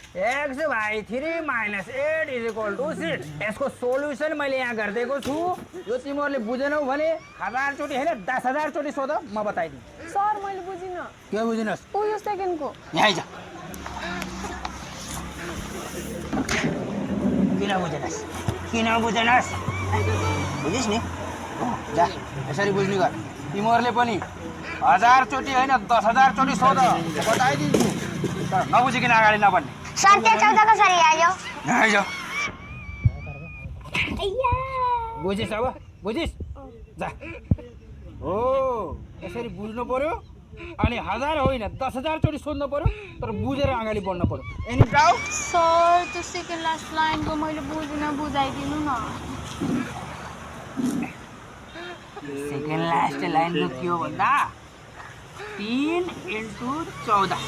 x/3 - 8 = 6 यसको solution मैले यहाँ गरिदिएको छु। यो तिमीहरूले बुझेनौ भने 1000 चोटि हैन 10000 चोटि सोध, म बताइदिन्छु। सर मैले बुझिन। के बुझिनस्? ऊ यो सेकेन्डको। यहाँ आइज। किन बुझेनस्? बुझिस् नि? जा यसरी बुझ्ने गर। तिमीहरूले पनि 1000 चोटि हैन 10000 चोटि सोध, बताइदिन्छु। तर नबुझिकन अगाडि नबढ्ने। सर त्यो 14 कसरी आयो? यहाँ आइज। बुझिस् अब? बुझिस्? जा। हो यसरी बुझ्नु पर्यो अनि 1000 होइन 10000 चोटि सोध्नु पर्यो, तर बुझेर अगाडि बढ्नु पर्यो। Any doubt? सर त्यो सेकेन्ड लास्ट लाइनको मैले बुझिन, बुझाइदिनु न। सेकेन्ड लास्ट लाइनको के हो भन्दा 3 × 14